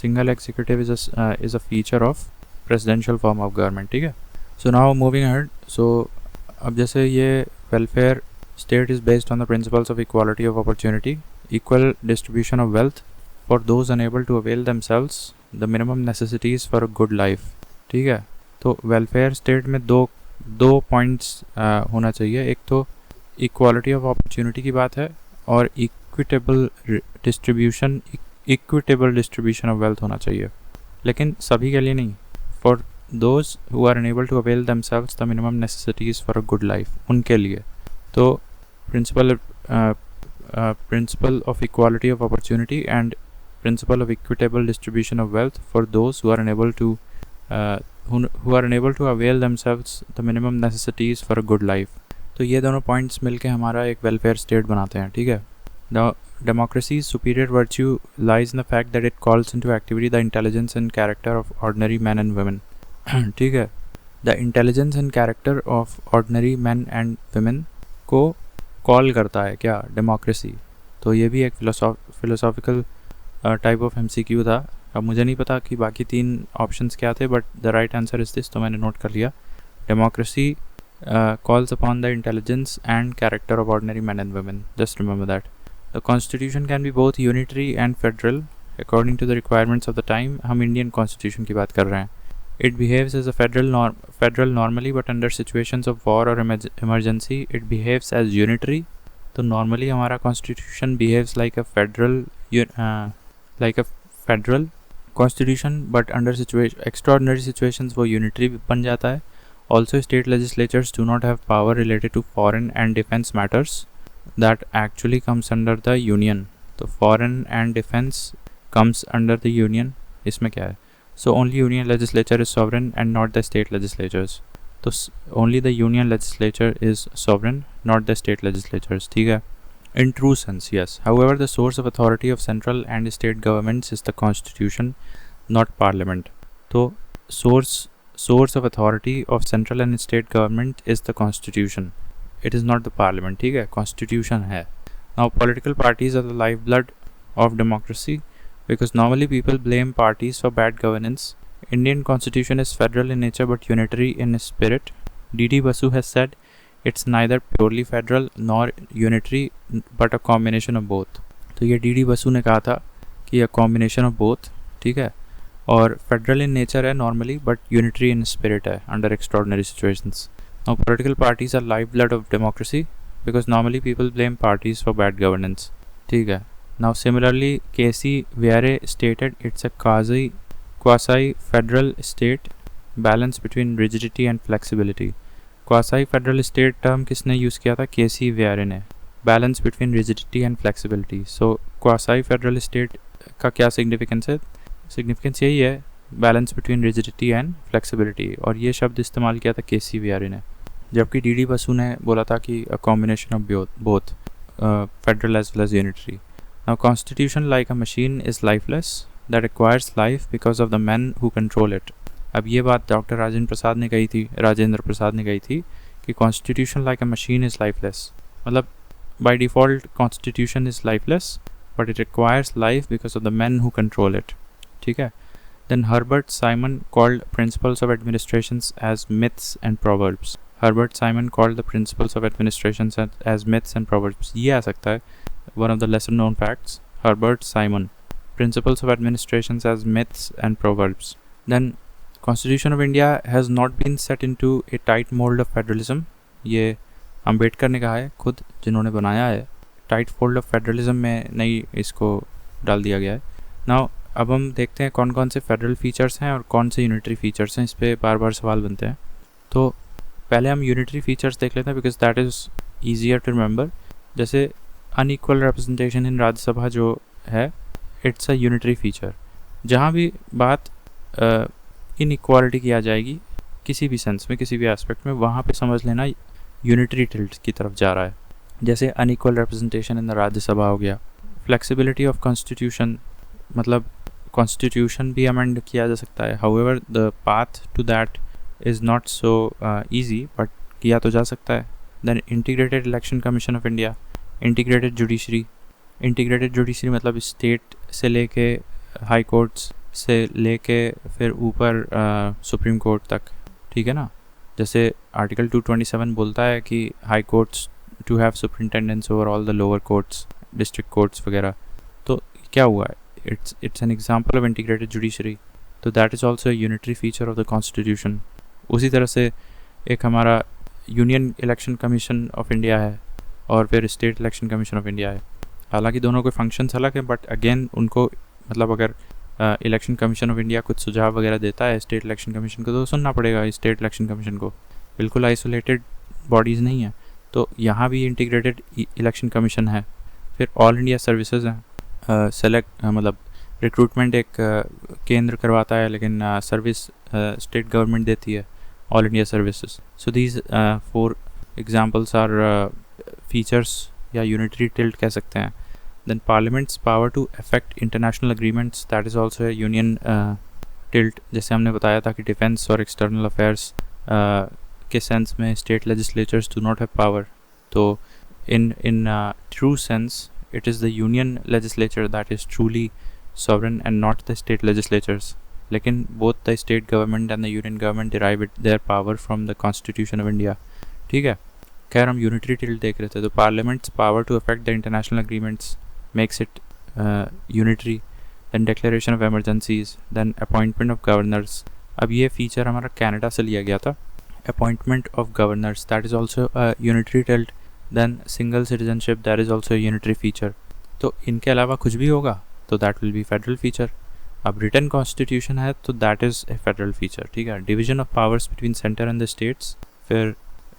Single executive is a feature of presidential form of government, ठीक है। So now moving ahead, so अब जैसे ये welfare state is based on the principles of equality of opportunity, equal distribution of wealth for those unable to avail themselves the minimum necessities for a good life, ठीक है। तो welfare state में दो points होना चाहिए, एक तो equality of opportunity की बात है और इक्विटेबल डिस्ट्रीब्यूशन ऑफ वेल्थ होना चाहिए, लेकिन सभी के लिए नहीं, for those who are unable to avail themselves the minimum necessities for a good life, उनके लिए। तो principle of equality of opportunity and principle of equitable distribution of wealth for those who are unable to avail themselves the minimum necessities for a good life. तो ये दोनों points मिलके हमारा एक welfare state बनाते हैं, ठीक है। Democracy's superior virtue lies in the fact that it calls into activity the intelligence and character of ordinary men and women. ठीक है, the intelligence and character of ordinary men and women को call करता है क्या, democracy. तो ये भी एक फिलोसॉफिकल टाइप ऑफ MCQ था। अब मुझे नहीं पता कि बाकी 3 ऑप्शंस क्या थे, but the right answer is this, तो मैंने नोट कर लिया। Democracy calls upon the intelligence and character of ordinary men and women. Just remember that. The constitution can be both unitary and federal according to the requirements of the time. हम Indian constitution की बात कर रहे हैं। It behaves as a federal normally, but under situations of war or emergency it behaves as unitary. तो normally हमारा constitution behaves like a federal constitution, but under extraordinary situations वो unitary बन जाता है। Also, state legislatures do not have power related to foreign and defense matters that actually comes under the union. तो foreign and defense comes under the union, इसमें क्या है? So only union legislature is sovereign and not the state legislatures. तो only the union legislature is sovereign, not the state legislatures, ठीक है? In true sense, yes. However, the source of authority of central and state governments is the constitution, not parliament. तो source of authority of central and state government is the constitution. It is not the parliament, ठीक है, constitution है। Now political parties are the lifeblood of democracy because normally people blame parties for bad governance. Indian constitution is federal in nature but unitary in spirit. D.D. Basu has said it's neither purely federal nor unitary but a combination of both. तो ये D.D. Basu ने कहा था कि a combination of both, ठीक है, और federal in nature है normally but unitary in spirit है under extraordinary situations. Now political parties are life blood of democracy because normally people blame parties for bad governance, ठीक है। Now similarly KC Vyare stated its a quasi federal state balance between rigidity and flexibility. Quasi federal state term किसने use किया था? KC Vyare ने, balance between rigidity and flexibility. So quasi federal state का क्या significance है? Significance यही है, balance between rigidity and flexibility, और ये शब्द इस्तेमाल किया था KC Vyare ने, जबकि D.D. Basu ने बोला था कि a combination of both federal as well as unitary. Now constitution like a machine is lifeless that requires life because of the man who control it. अब ये बात डॉक्टर राजेंद्र प्रसाद ने कही थी कि constitution like a machine is lifeless, मतलब by default constitution is lifeless but it requires life because of the man who control it, ठीक है। Then Herbert Simon called principles of administrations as myths and proverbs. Herbert Simon called the principles of administrations as myths and proverbs. ये आ सकता है one of the lesser known facts. Herbert Simon, principles of administrations as myths and proverbs. Then Constitution of India has not been set into a tight mold of federalism. ये अम्बेडकर ने कहा है खुद, जिन्होंने बनाया है, टाइट फोल्ड ऑफ फेडरलिज्म में नहीं इसको डाल दिया गया है। Now अब हम देखते हैं कौन कौन से फेडरल फीचर्स हैं और कौन से यूनिटरी फीचर्स हैं, इस पर बार बार सवाल बनते हैं। तो पहले हम यूनिटरी फीचर्स देख लेते हैं because that is easier to remember. जैसे अनइक्वल रिप्रेजेंटेशन इन राज्यसभा जो है, इट्स अ यूनिटरी फीचर। जहाँ भी बात इनइक्वालिटी की आ जाएगी किसी भी सेंस में, किसी भी एस्पेक्ट में, वहाँ पे समझ लेना यूनिटरी टिल्ट की तरफ जा रहा है। जैसे unequal representation in the Rajya Sabha हो गया। फ्लेक्सिबिलिटी ऑफ कॉन्स्टिट्यूशन, मतलब कॉन्स्टिट्यूशन भी अमेंड किया जा सकता है, however the path to that is not so easy, but किया तो जा सकता है। Then integrated election commission of India, integrated judiciary मतलब स्टेट से लेके हाई कोर्ट्स, से लेके फिर ऊपर सुप्रीम कोर्ट तक, ठीक है ना। जैसे आर्टिकल 227 बोलता है कि high courts to have superintendence over all the lower courts, district courts वगैरह। तो क्या हुआ है, its an example of integrated judiciary. तो that is also unitary feature of the constitution. उसी तरह से एक हमारा union election commission of India है और फिर state election commission of India है। हालांकि दोनों के फंक्शंस अलग हैं, बट अगेन उनको मतलब अगर इलेक्शन कमीशन ऑफ इंडिया कुछ सुझाव वगैरह देता है स्टेट इलेक्शन कमीशन को तो सुनना पड़ेगा स्टेट इलेक्शन कमीशन को, बिल्कुल आइसोलेटेड बॉडीज़ नहीं है। तो यहाँ भी इंटीग्रेटेड इलेक्शन कमीशन है। फिर ऑल इंडिया सर्विसेज हैं, सेलेक्ट मतलब रिक्रूटमेंट एक केंद्र करवाता है लेकिन सर्विस स्टेट गवर्नमेंट देती है, all India services. So these 4 examples are features या यूनिटरी टिल्ट कह सकते हैं। Then parliament's power to affect international agreements, that is also union tilt. जैसे हमने बताया था कि डिफेंस और एक्सटर्नल अफेयर्स के सेंस में state legislatures do not have power. तो in true sense it is the union legislature that is truly sovereign and not the state legislatures. लेकिन both the state government and the union government derive their power from the constitution of India, ठीक है। खैर हम unitary tilt देख रहे थे। तो parliament's power to affect the international agreements makes it unitary, then declaration of emergencies, then appointment of governors। अब ये feature हमारा कनाडा से लिया गया था, appointment of governors, that is also a unitary tilt। Then single citizenship, that is also unitary feature. तो इनके अलावा कुछ भी होगा तो that will be federal feature. अब रिटन कॉन्स्टिट्यूशन है तो that is a federal feature, ठीक है। Division of powers between centre and the states, फिर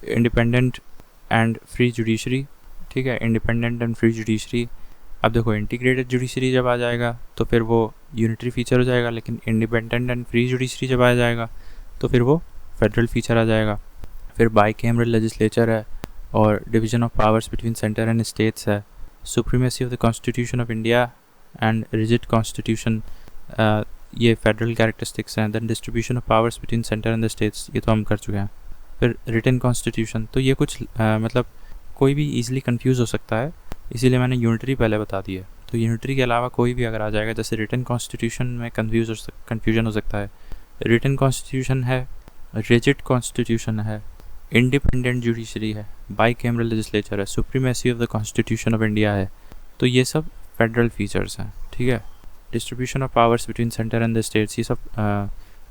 इंडिपेंडेंट एंड फ्री जुडिशरी, ठीक है, इंडिपेंडेंट एंड फ्री जुडिशरी। अब देखो इंटीग्रेटेड जुडिशरी जब आ जाएगा तो फिर वो यूनिटरी फीचर हो जाएगा, लेकिन इंडिपेंडेंट एंड फ्री जुडिशरी जब आ जाएगा तो फिर वो फेडरल फीचर आ जाएगा। फिर बाई कैमरल लेजिस्लेचर है और division of powers between centre and states है। Supremacy of the constitution of India and rigid constitution, ये फेडरल कैरेक्टरिस्टिक्स हैं। Then distribution of powers between centre and the states, ये तो हम कर चुके हैं। फिर रिटन कॉन्स्टिट्यूशन, तो ये कुछ मतलब कोई भी ईजिली कंफ्यूज हो सकता है, इसीलिए मैंने यूनिटरी पहले बता दी है। तो यूनिटरी के अलावा कोई भी अगर आ जाएगा, जैसे रिटन कॉन्स्टिट्यूशन में कन्फ्यूजन हो सकता है। रिटन कॉन्स्टिट्यूशन है, रिजिड कॉन्स्टिट्यूशन है, इंडिपेंडेंट जुडिशरी है, बाई कैमरल लेजिस्लेचर है, supremacy of the constitution of India है। तो ये सब फेडरल फीचर्स हैं, ठीक है। Distribution of powers between centre and the states, ये सब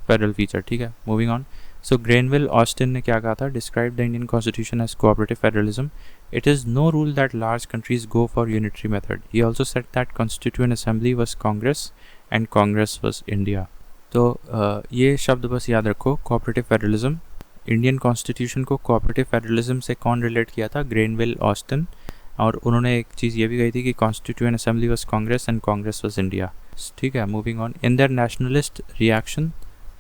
फेडरल फीचर, ठीक है। Moving on. So Granville Austin ने क्या कहा था, describe the Indian constitution as cooperative federalism. It is no rule that large countries go for unitary method. He also said that constituent assembly was Congress and Congress was India. तो ये शब्द बस याद रखो, कोऑपरेटिव फेडरलिज्म। इंडियन कॉन्स्टिट्यूशन को cooperative federalism से कौन relate किया था, ग्रेनविल ऑस्टिन। और उन्होंने एक चीज़ ये भी कही थी कि constituent assembly was Congress and Congress was India, ठीक है। Moving on. In their nationalist reaction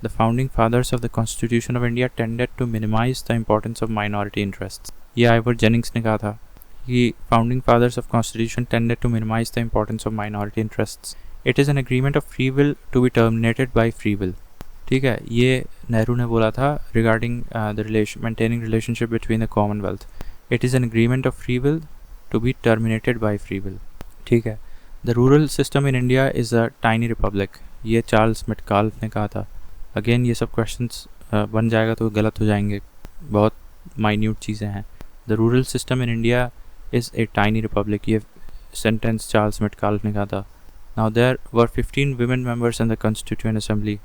the founding fathers of the constitution of India tended to minimize the importance of minority interest. ये आइवर जेनिंग्स ने कहा था कि founding fathers of constitution tended to minimize the importance of minority interest. It is an agreement of free will to be terminated by free will, ठीक है। ये नेहरू ने बोला था regarding the maintaining relationship between the commonwealth. It is an agreement of free will to be terminated by free will, ठीक है। The rural system in India is a tiny republic, ये Charles Metcalfe ने कहा था। Again ये सब questions बन जाएगा तो गलत हो जाएंगे, बहुत माइन्यूट चीज़ें हैं। The rural system in India is a tiny republic, ये सेंटेंस चार्ल्स मेटकाल्फ ने कहा था। Now there were 15 women members in the Constituent Assembly,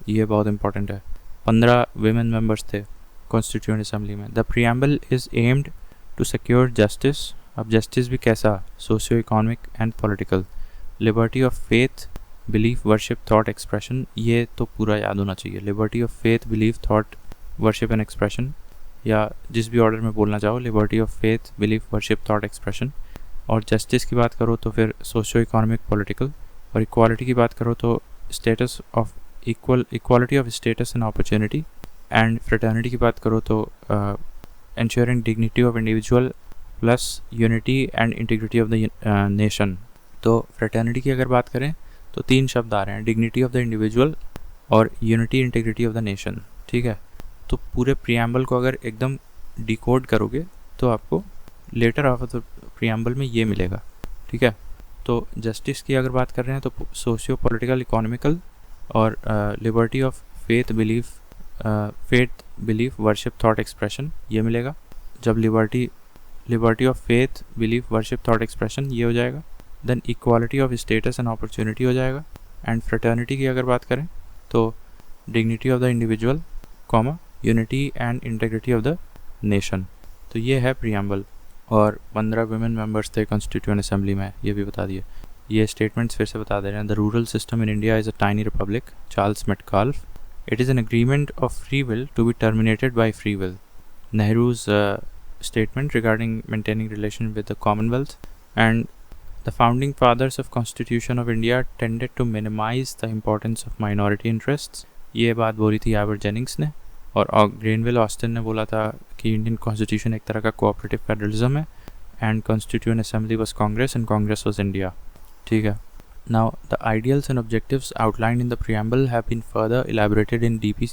ये बहुत इंपॉर्टेंट है। 15 women members थे कॉन्स्टिट्यूएंट असेंबली में। The preamble is aimed to secure justice. अब जस्टिस भी कैसा, socio economic and political, liberty of faith belief worship thought expression, ये तो पूरा याद होना चाहिए। Liberty of faith belief thought worship and expression, या जिस भी ऑर्डर में बोलना चाहो, liberty of faith belief worship thought expression. और जस्टिस की बात करो तो फिर सोशियो इकोनॉमिक पॉलिटिकल, और इक्वालिटी की बात करो तो status of equality of status and opportunity. And fraternity की बात करो तो ensuring dignity of individual plus unity and integrity of the nation. तो फ्रेटर्निटी की अगर बात करें तो 3 शब्द आ रहे हैं, डिग्निटी ऑफ द इंडिविजुअल और unity integrity of the nation, ठीक है। तो पूरे प्रीएम्बल को अगर एकदम डिकोड करोगे तो आपको लेटर ऑफ द प्रीएम्बल में ये मिलेगा, ठीक है। तो जस्टिस की अगर बात कर रहे हैं तो सोशियो पॉलिटिकल इकोनॉमिकल और liberty of faith belief worship thought expression ये मिलेगा। जब liberty of faith belief worship thought expression ये हो जाएगा, then equality of status and opportunity हो जाएगा। एंड फ्रेटर्निटी की अगर बात करें तो dignity of the individual comma unity and integrity of the nation. तो ये है प्रीएम्बल। और 15 वुमेन मेंबर्स थे कॉन्स्टिट्यूएंट असेंबली में, ये भी बता दिए। ये स्टेटमेंट्स फिर से बता दे रहे हैं। The rural system in India is a tiny republic, Charles Metcalfe. It is an agreement of free will to be terminated by free will. Nehru's statement regarding maintaining relation with the Commonwealth, and the founding fathers of Constitution of India tended to minimize the importance of minority interests। ये बात बोली थी Ebert Jennings ने, और Granville Austin ने बोला था कि इंडियन कॉन्स्टिट्यूशन एक तरह का कोऑपरेटिव फेडरलिज्म है, and constituent assembly was Congress and Congress was India. ठीक है। Now the ideals and objectives outlined in the preamble have been further elaborated in DP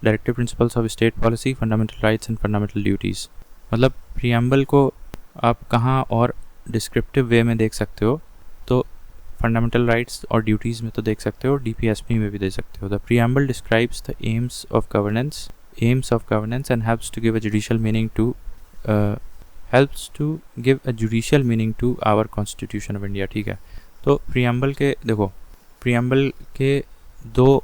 directive principles of state policy, fundamental rights and fundamental duties. मतलब preamble को आप कहाँ और descriptive वे में देख सकते हो, तो फंडामेंटल राइट्स और ड्यूटीज़ में तो देख सकते हो, डीपीएसपी में भी देख सकते हो। The preamble describes the aims of governance and helps to give a judicial meaning to our constitution of India. ठीक है। तो प्रीएम्बल के देखो, प्रीएम्बल के दो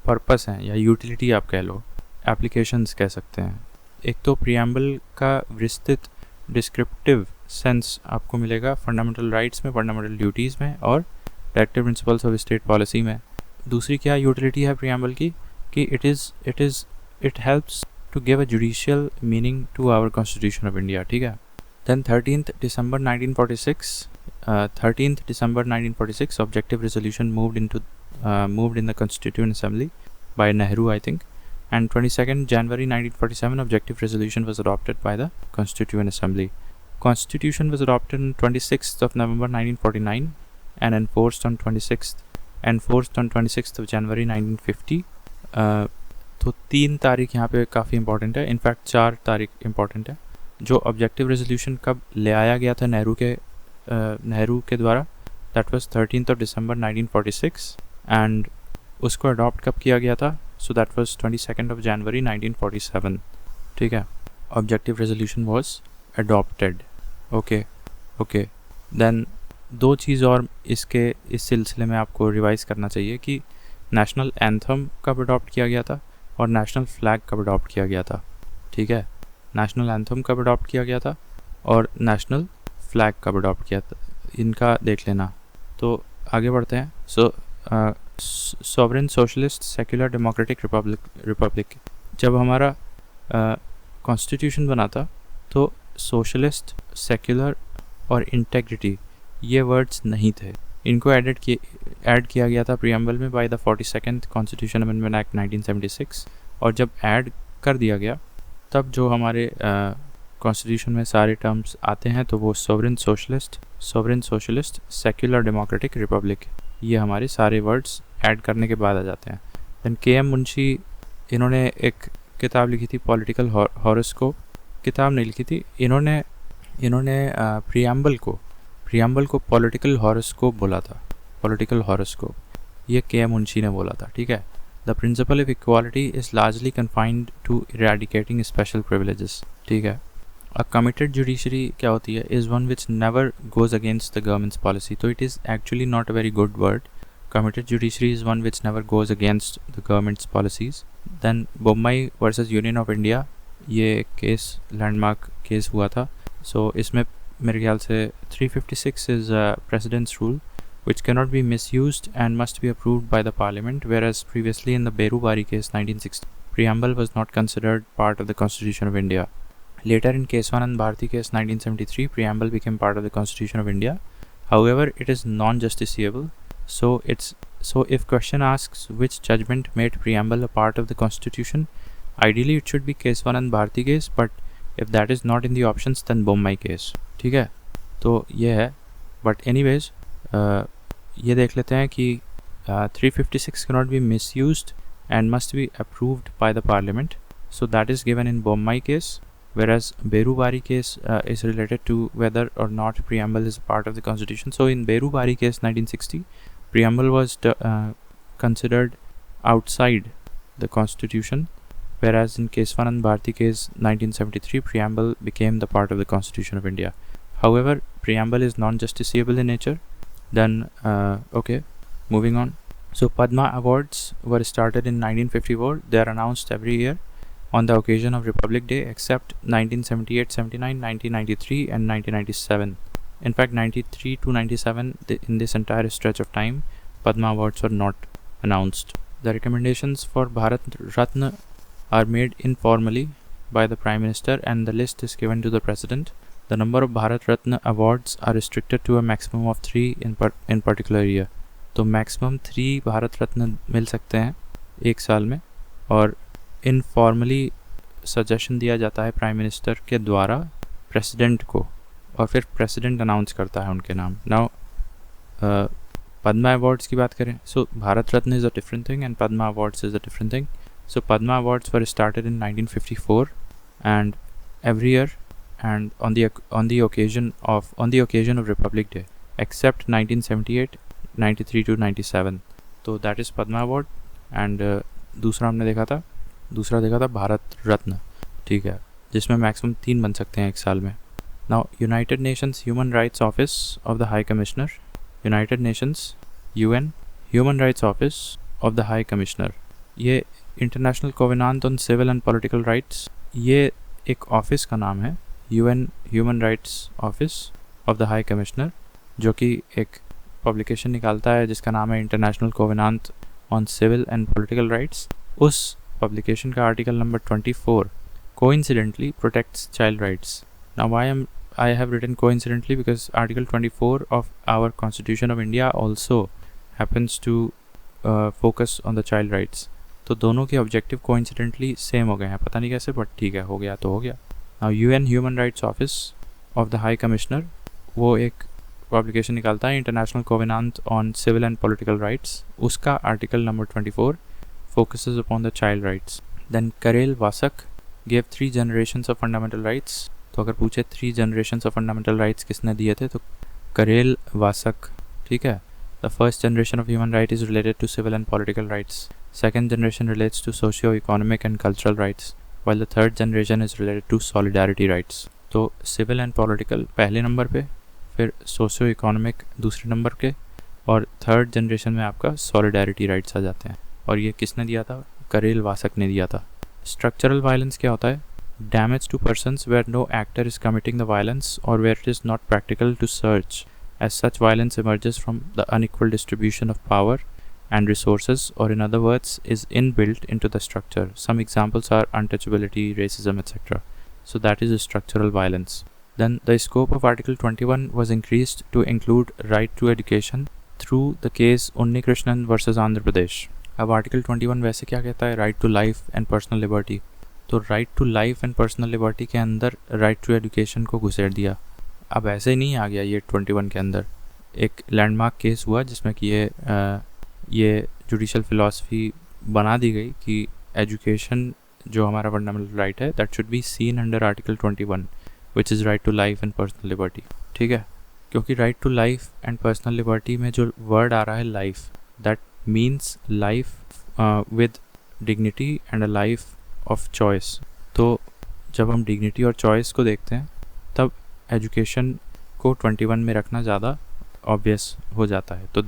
पर्पस हैं, या यूटिलिटी आप कह लो, एप्लीकेशंस कह सकते हैं। एक तो प्रीएम्बल का विस्तृत डिस्क्रिप्टिव सेंस आपको मिलेगा फंडामेंटल राइट्स में, फंडामेंटल ड्यूटीज़ में और directive principles of state policy में। दूसरी क्या यूटिलिटी है प्रीएम्बल की कि it helps to give a judicial meaning to our constitution of India. ठीक है। Then 13th December 1946 objective resolution moved in the Constituent Assembly by Nehru, I think, and 22nd January 1947 objective resolution was adopted by the Constituent Assembly. Constitution was adopted on 26th of November 1949 and enforced on 26th of January 1950. तो 3 तारीख यहाँ पे काफ़ी important है, in fact 4 तारीख important है। जो objective resolution कब ले आया गया था नेहरू के द्वारा, that was 13th of December 1946, and उसको अडॉप्ट कब किया गया था, so that was 22nd of January 1947। ठीक है। Objective resolution was adopted. Okay. Then 2 चीज़ और इस सिलसिले में आपको रिवाइज़ करना चाहिए कि नेशनल एंथम कब अडॉप्ट किया गया था और नेशनल फ्लैग कब अडॉप्ट किया गया था। ठीक है। नेशनल एंथम कब अडॉप्ट किया गया था और नेशनल फ्लैग कब अडॉप्ट किया था, इनका देख लेना। तो आगे बढ़ते हैं। Sovereign socialist secular democratic Republic, जब हमारा कॉन्स्टिट्यूशन बना था तो सोशलिस्ट, सेक्युलर और इंटेग्रिटी ये वर्ड्स नहीं थे। इनको ऐड किया गया था प्रीएम्बल में by the 42nd constitution amendment act 1976, और जब ऐड कर दिया गया तब जो हमारे कॉन्स्टिट्यूशन में सारे टर्म्स आते हैं तो वो sovereign socialist secular democratic Republic, ये हमारे सारे वर्ड्स ऐड करने के बाद आ जाते हैं। दैन KM मुंशी, इन्होंने एक किताब लिखी थी पॉलिटिकल हॉरोस्कोप, किताब नहीं लिखी थी इन्होंने प्रीएम्बल को पॉलिटिकल हॉरोस्कोप बोला था। पॉलिटिकल हॉरोस्कोप ये KM मुंशी ने बोला था। ठीक है। The principle of equality is largely confined to eradicating special privileges. ठीक है। अ कमिटेड जुडिशरी क्या होती है, is one which never goes against the government's policy. तो it is actually not a very good word. Committed judiciary is one which never goes against the government's policies. Then Bommai versus union of India, ये case landmark case हुआ था। सो इसमें मेरे ख्याल से 356 is presidents rule which cannot be misused and must be approved by the parliament, whereas previously in the Beru Bari case 1960 preamble was not considered part of the Constitution of India. Later in Keswanand Bharti case 1973 preamble became part of the Constitution of India. However, it is non-justiciable, so if question asks which judgment made preamble a part of the Constitution, ideally it should be Keswanand Bharti case, but if that is not in the options then Bommai case. ठीक है। तो ये है, but anyways ये देख लेते हैं कि 356 cannot be misused and must be approved by the parliament, so that is given in Bommai case, whereas Beru Bari case is related to whether or not preamble is part of the constitution. So in Beru Bari case 1960 preamble was considered outside the constitution, whereas in Keswanand Bharti case 1973, preamble became the part of the Constitution of India. However, preamble is non-justiciable in nature. Then okay, moving on. So Padma Awards were started in 1954. They are announced every year on the occasion of Republic Day, except 1978, 79, 1993 and 1997. In fact, 93 to 97, in this entire stretch of time, Padma Awards were not announced. The recommendations for Bharat Ratna are made informally by the Prime Minister and the list is given to the President. The number of Bharat Ratna awards are restricted to a maximum of 3 in particular year. तो maximum 3 Bharat Ratna मिल सकते हैं एक साल में, और informally suggestion दिया जाता है प्राइम मिनिस्टर के द्वारा प्रेसिडेंट को, और फिर प्रेसिडेंट अनाउंस करता है उनके नाम. नाउ पद्मा अवार्ड्स की बात करें, so Bharat Ratna is a different thing and Padma awards is a different thing. So Padma awards were started in 1954 and every year and on the occasion of Republic Day, except 1978, 93 to 97. तो that is Padma award. And दूसरा देखा था भारत रत्न, ठीक है, जिसमें maximum 3 बन सकते हैं एक साल में. Now united nations human rights office of the high commissioner, united nations UN human rights office of the high commissioner, ये international covenant on civil and political rights, ये एक ऑफिस का नाम है, UN human rights office of the high commissioner, जो कि एक publication निकालता है जिसका नाम है international covenant on civil and political rights. उस पब्लिकेशन का article number 24 coincidentally protects child rights. Now I have written coincidentally because article 24 of our Constitution of India also happens to focus on the child rights. तो दोनों के objective coincidentally same हो गए हैं, पता नहीं कैसे, बट ठीक है, हो गया तो हो गया. Now UN human rights office of the high commissioner, वो एक पब्लिकेशन निकालता है international covenant on civil and political rights. उसका article number 24 focuses upon the child rights. Then Karel Vasak gave 3 generations of fundamental rights. तो अगर पूछे 3 generations of fundamental rights किसने दिए थे, तो करेल वासक, ठीक है. The first generation of human right is related to civil and political rights. Second generation relates to socio-economic and cultural rights, while the third generation is related to solidarity rights. तो civil and political पहले number पे, फिर socio-economic दूसरे number के, और third generation में आपका solidarity rights आ जाते हैं. और ये किसने दिया था? करेल वासक ने दिया था. स्ट्रक्चरल वायलेंस क्या होता है? Damage to persons where no actor is committing the violence or where it is not practical to search, as such violence emerges from the unequal distribution of power and resources, or in other words is inbuilt into the structure. Some examples are untouchability, racism, etc. So that is structural violence. Then the scope of Article 21 was increased to include right to education through the case Unnikrishnan versus Andhra Pradesh. अब article 21 वैसे क्या कहता है? Right to life and personal liberty. तो right to life and personal liberty के अंदर right to education को घुसेड़ दिया. अब ऐसे ही नहीं आ गया ये 21 के अंदर. एक लैंडमार्क केस हुआ जिसमें कि ये जुडिशल फिलॉसफी बना दी गई कि एजुकेशन जो हमारा फंडामेंटल राइट है, that should be seen under article 21 which is right to life and personal liberty. ठीक है, क्योंकि right to life and personal liberty में जो वर्ड आ रहा है life, that means life with dignity and a life of choice. तो जब हम डिग्निटी और चॉइस को देखते हैं तब एजुकेशन को 21 में रखना ज़्यादा ऑब्वियस हो जाता है. तो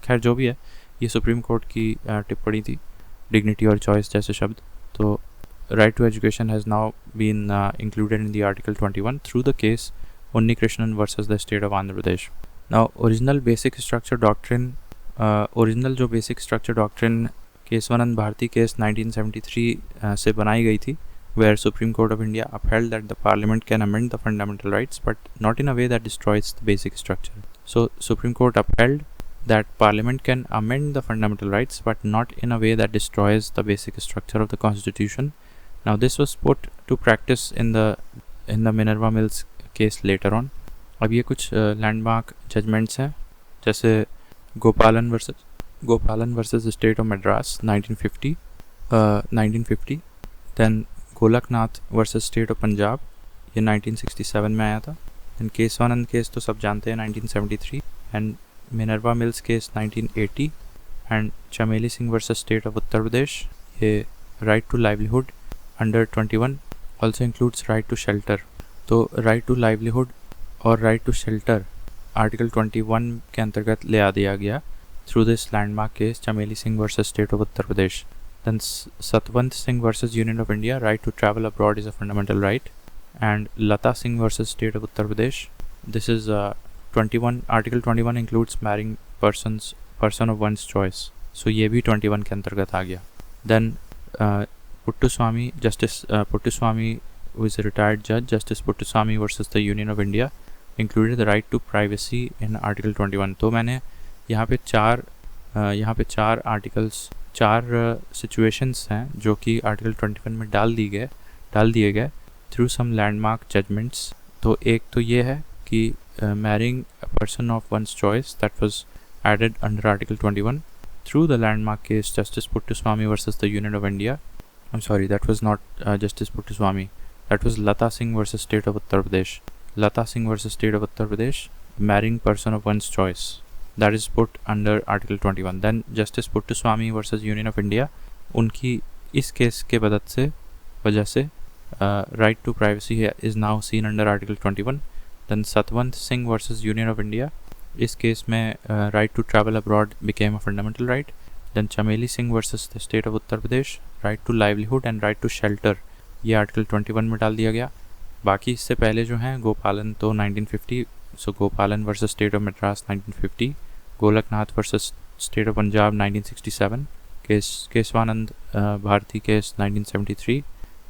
खैर जो भी है, ये सुप्रीम कोर्ट की टिप्पणी थी, डिग्निटी और चॉइस जैसे शब्द. तो right to education has now been included in the article 21 through the case Unnikrishnan versus the state of Andhra Pradesh. Now original basic structure doctrine, original जो basic structure doctrine Kesavananda Bharati case 1973 से बनाई गई थी, where Supreme Court of India upheld that the Parliament can amend the fundamental rights but not in a way that destroys the basic structure. So Supreme Court upheld that Parliament can amend the fundamental rights but not in a way that destroys the basic structure of the Constitution. Now this was put to practice in the Minerva Mills case later on. अब ये कुछ landmark judgments हैं, जैसे Gopalan versus state of Madras 1950, then Golaknath versus state of Punjab, ये 1967 में आया था. Then Keshavananda case तो सब जानते हैं 1973, and Minerva Mills case 1980, and Chameli Singh versus state of Uttar Pradesh, ये right to livelihood under 21 also includes right to shelter. तो राइट टू लाइवलीहुड और राइट टू शेल्टर आर्टिकल 21 के अंतर्गत ले आ दिया गया थ्रू दिस लैंडमार्क केस चमेली Singh versus state of Uttar Pradesh. Then Satwant Singh versus Union of India, right to travel abroad is a fundamental right. And Lata Singh versus State of Uttar Pradesh, this is 21, Article 21 includes marrying person of one's choice. So ये भी 21 के अंतर्गत आ गया। Then Puttaswamy, Justice Puttaswamy, who is a retired judge, Justice Puttaswamy versus the Union of India, included the right to privacy in Article 21. तो मैंने यहाँ पे चार आर्टिकल्स, चार सिचुएशंस हैं जो कि आर्टिकल 21 में डाल दिए गए थ्रू सम लैंडमार्क जजमेंट्स। तो एक तो ये है कि marrying a person of one's choice, that was added under article 21 through the landmark case justice Puttuswamy versus the union of India. I am sorry, that was not justice Puttuswamy, that was Lata Singh versus state of Uttar Pradesh. Lata Singh versus state of Uttar Pradesh, marrying person of one's choice, that is put under Article 21. Then Justice Puttaswamy versus Union of India, उनकी इस case के वजह से right to privacy is now seen under Article 21. Then Satwant Singh versus Union of India, इस case में right to travel abroad became a fundamental right. Then Chameli Singh versus the state of Uttar Pradesh, right to livelihood and right to shelter, ये Article 21 में डाल दिया गया। बाकी इससे पहले जो हैं गोपालन तो 1950, so गोपालन versus state of Madras 1950, Golaknath versus state of Punjab 1967, Kesavananda Bharati case 1973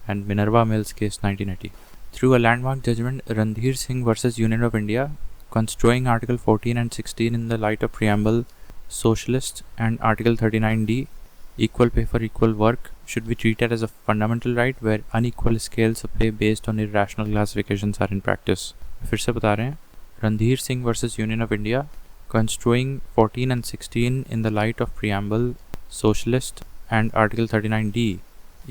and Minerva Mills case 1980। Through a landmark judgement Randhir Singh versus union of India, construing article 14 and 16 in the light of preamble, socialist and article 39D, equal pay for equal work should be treated as a fundamental right where unequal scales of pay based on irrational classifications are in practice। फिर से बता रहे हैं, Randhir Singh versus union of India, construing 14 and 16 in the light of preamble, socialist and article 39D,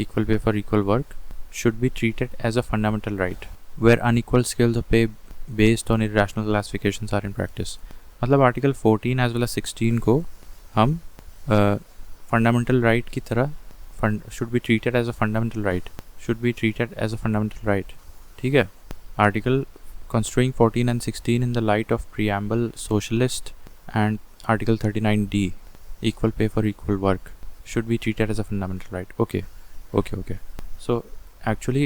equal pay for equal work, should be treated as a fundamental right where unequal scales of pay based on irrational classifications are in practice। मतलब article 14 as well as 16 को हम fundamental right की तरह should be treated as a fundamental right, ठीक है। Article construing 14 and 16 in the light of preamble, socialist and article 39D, equal pay for equal work, should be treated as a fundamental right। okay so actually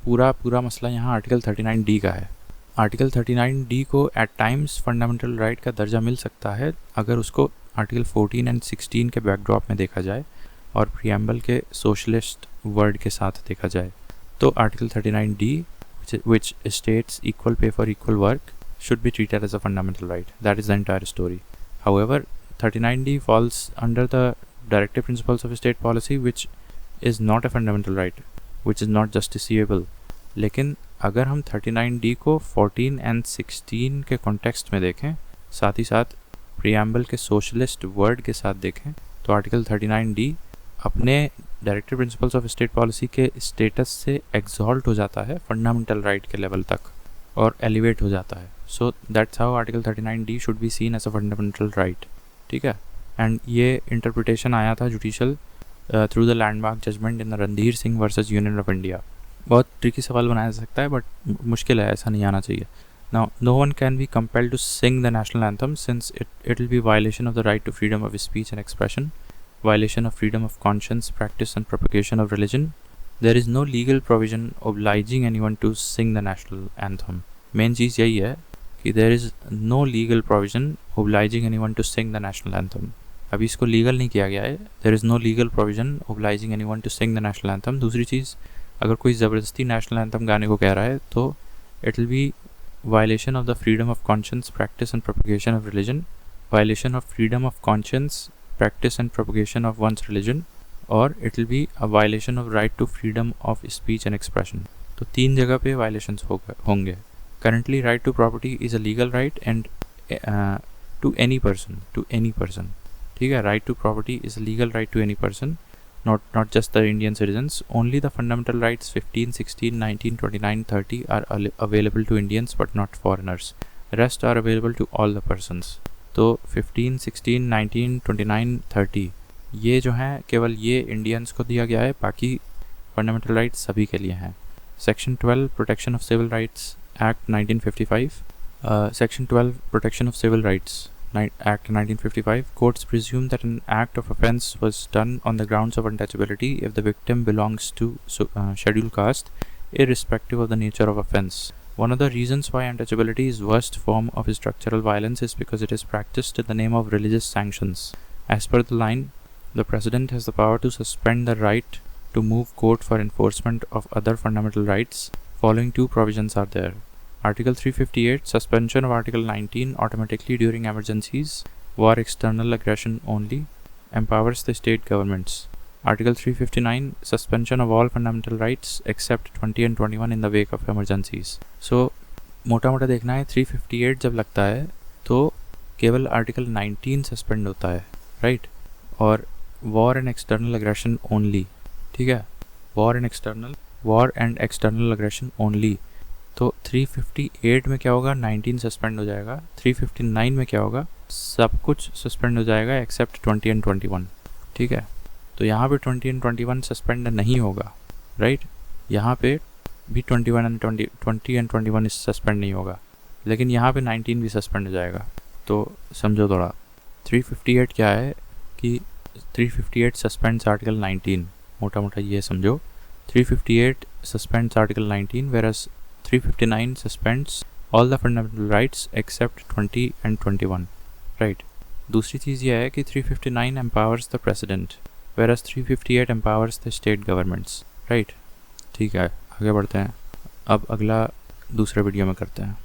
पूरा मसला यहाँ article 39D का है। Article 39D को eight times fundamental right का दर्जा मिल सकता है अगर उसको आर्टिकल 14 and 16 के बैकड्रॉप में देखा जाए और प्रियम्बल के सोशलिस्ट वर्ड के साथ देखा जाए। तो article 39D, which states equal pay for equal work, should be treated as a fundamental right. That is the entire story. However, 39D falls under the directive principles of state policy, which is not a fundamental right, which is not justiciable. लेकिन अगर हम 39D को 14 and 16 के context में देखें, साथ ही साथ preamble के सोशलिस्ट वर्ड के साथ देखें, तो आर्टिकल 39D अपने directive principles of state policy के स्टेटस से एग्जॉल्ट हो जाता है फंडामेंटल राइट के लेवल तक और एलिवेट हो जाता है। So that's how article 39D should be seen as a fundamental right, ठीक है। एंड ये इंटरप्रिटेशन आया था judicial through the landmark judgment in the Randhir Singh versus union of India. बहुत ट्रिकी सवाल बनाया जा सकता है बट मुश्किल है, ऐसा नहीं आना चाहिए। Now, no one can be compelled to sing the national anthem since it will be violation of the right to freedom of speech and expression, violation of freedom of conscience, practice and propagation of religion. There is no legal provision obliging anyone to sing the national anthem. Main चीज़ यही है कि there is no legal provision obliging anyone to sing the national anthem. अभी इसको legal नहीं किया गया है। There is no legal provision obliging anyone to sing the national anthem. दूसरी चीज़, अगर कोई ज़बरदस्ती नेशनल एंथम गाने को कह रहा है तो it will be violation of the freedom of conscience, practice and propagation of religion, violation of freedom of conscience, practice and propagation of one's religion, और it will be a violation of right to freedom of speech and expression. तो तीन जगह पे violations होंगे। Currently right to property is a legal right and to any person, ठीक है। right to property is a legal right to any person, not just the Indian citizens. Only the fundamental rights 15, 16, 19, 29, 30 are available to Indians but not foreigners. Rest are available to all the persons. तो 15, 16, 19, 29, 30 ये जो हैं केवल ये Indians को दिया गया है, बाकी फंडामेंटल राइट्स सभी के लिए हैं। Section 12 protection of civil rights act 1955। Section 12 protection of civil rights Act 1955, courts presume that an act of offence was done on the grounds of untouchability if the victim belongs to scheduled caste, irrespective of the nature of offence. One of the reasons why untouchability is worst form of structural violence is because it is practiced in the name of religious sanctions. As per the line, the President has the power to suspend the right to move court for enforcement of other fundamental rights. Following two provisions are there. Article 358, suspension of Article 19 automatically during emergencies, war, external aggression only, empowers the state governments. Article 359, suspension of all fundamental rights except 20 and 21 in the wake of emergencies. So मोटा मोटा देखना है 358 जब लगता है तो केवल article 19 suspend होता है, राइट, और war and external aggression only, ठीक है, war and external aggression only. तो 358 में क्या होगा, 19 सस्पेंड हो जाएगा। 359 में क्या होगा, सब कुछ सस्पेंड हो जाएगा एक्सेप्ट 20 एंड 21, ठीक है। तो यहाँ पे 20 एंड 21 सस्पेंड नहीं होगा, राइट, यहाँ पे भी 20 एंड 21 सस्पेंड नहीं होगा, लेकिन यहाँ पे 19 भी सस्पेंड हो जाएगा। तो समझो थोड़ा, 358 क्या है कि 358 सस्पेंड्स आर्टिकल 19, मोटा मोटा ये समझो, 358 suspends article 19 whereas 359 suspends all the fundamental rights except 20 and 21, right। दूसरी चीज़ यह है कि 359 empowers the president whereas 358 empowers the state governments, right। ठीक है, आगे बढ़ते हैं, अब अगला दूसरे वीडियो में करते हैं।